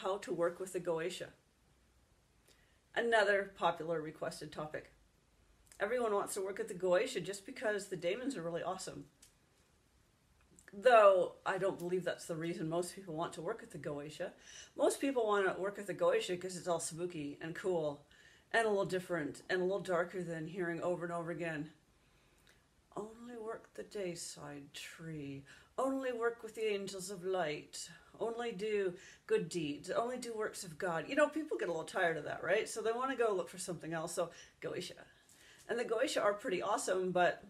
how to work with the Goetia. Another popular requested topic. Everyone wants to work with the Goetia just because the Daemons are really awesome. Though I don't believe that's the reason most people want to work with the Goetia. Most people want to work with the Goetia because it's all spooky and cool and a little different and a little darker than hearing over and over again. Only work the dayside tree. Only work with the angels of light. Only do good deeds. Only do works of God. You know, people get a little tired of that, right? So they want to go look for something else. So Goetia. And the Goetia are pretty awesome, but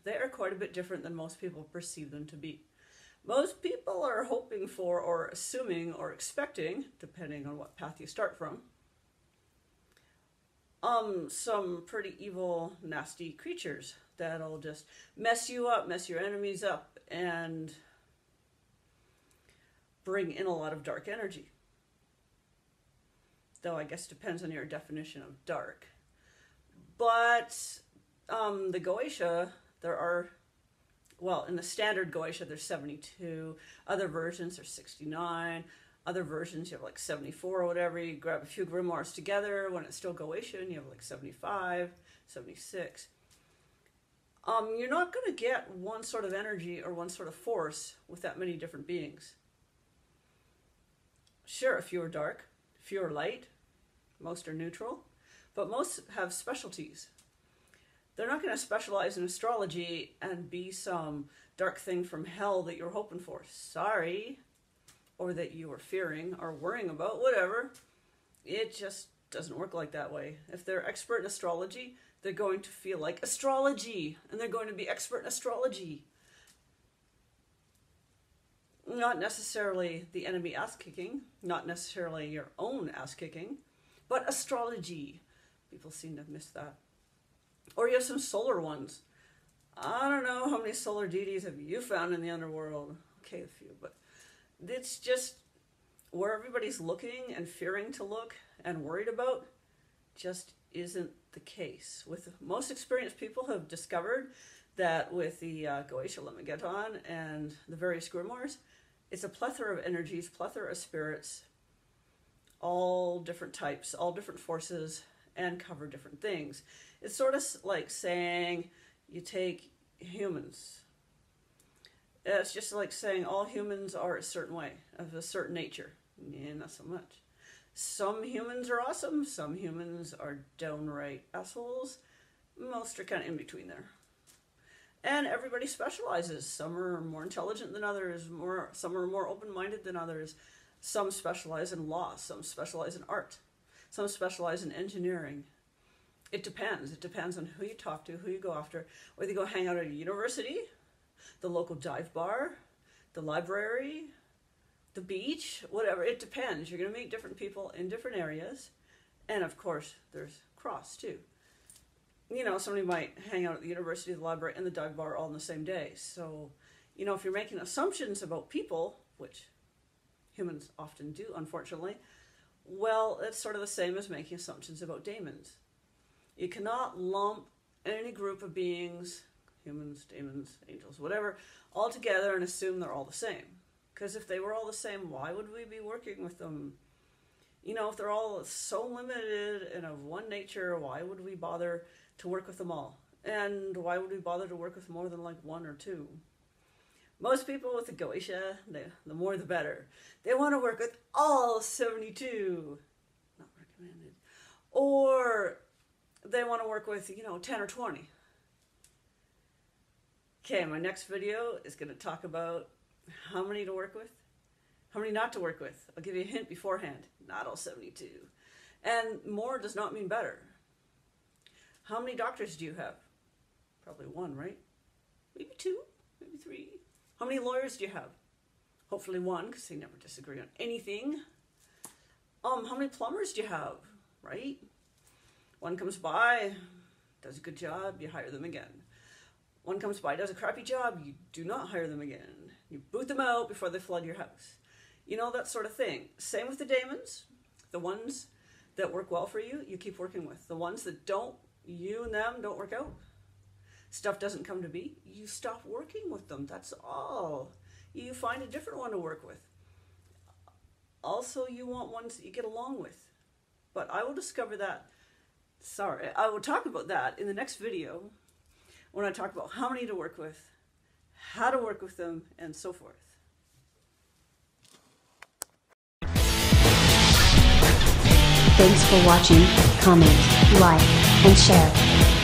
they are quite a bit different than most people perceive them to be. Most people are hoping for or assuming or expecting, depending on what path you start from, some pretty evil, nasty creatures that'll just mess you up, mess your enemies up, and bring in a lot of dark energy. Though I guess it depends on your definition of dark. But the Goetia, there are, well, in the standard Goetia, there's 72. Other versions are 69. Other versions, you have like 74 or whatever. You grab a few grimoires together when it's still Goetia, and you have like 75, 76. You're not going to get one sort of energy or one sort of force with that many different beings. Sure, a few are dark, a few are light, most are neutral, but most have specialties. They're not going to specialize in astrology and be some dark thing from hell that you're hoping for. Sorry. Or that you are fearing or worrying about, whatever. It just doesn't work like that way. If they're expert in astrology, they're going to feel like astrology, and they're going to be expert in astrology. Not necessarily the enemy ass-kicking, not necessarily your own ass-kicking, but astrology. People seem to have missed that. Or you have some solar ones. I don't know how many solar deities have you found in the underworld. Okay, a few, but it's just where everybody's looking and fearing to look and worried about just isn't the case. With most experienced people have discovered that with the Goetia Lemigeton and the various grimoires, it's a plethora of energies, plethora of spirits, all different types, all different forces, and cover different things. It's sort of like saying you take humans. It's just like saying all humans are a certain way, of a certain nature. Yeah, not so much. Some humans are awesome, some humans are downright assholes. Most are kind of in between there. And everybody specializes. Some are more intelligent than others, some are more open-minded than others. Some specialize in law, some specialize in art, some specialize in engineering. It depends. It depends on who you talk to, who you go after, whether you go hang out at a university, the local dive bar, the library, the beach, whatever. It depends. You're going to meet different people in different areas. And of course, there's cross too. You know, somebody might hang out at the university, the library, and the dive bar all in the same day. So, you know, if you're making assumptions about people, which humans often do, unfortunately, well, it's sort of the same as making assumptions about Daemons. You cannot lump any group of beings, humans, Daemons, angels, whatever, all together and assume they're all the same. Because if they were all the same, why would we be working with them? You know, if they're all so limited and of one nature, why would we bother to work with them all? And why would we bother to work with more than like one or two? Most people with the Goetia, the more the better. They want to work with all 72. Not recommended. Or they want to work with, 10 or 20. Okay, my next video is going to talk about how many to work with, how many not to work with. I'll give you a hint beforehand. Not all 72. And more does not mean better. How many doctors do you have? Probably one, right? Maybe two, maybe three. How many lawyers do you have? Hopefully one, because they never disagree on anything. How many plumbers do you have, right? One comes by, does a good job, you hire them again. One comes by, does a crappy job, you do not hire them again. You boot them out before they flood your house. You know, that sort of thing. Same with the Daemons. The ones that work well for you, you keep working with. The ones that don't, you and them don't work out. Stuff doesn't come to be, you stop working with them. That's all. You find a different one to work with. also you want ones that you get along with. But I will discover that, I will talk about that in the next video when I talk about how many to work with, how to work with them, and so forth. Thanks for watching, comment, like, and share.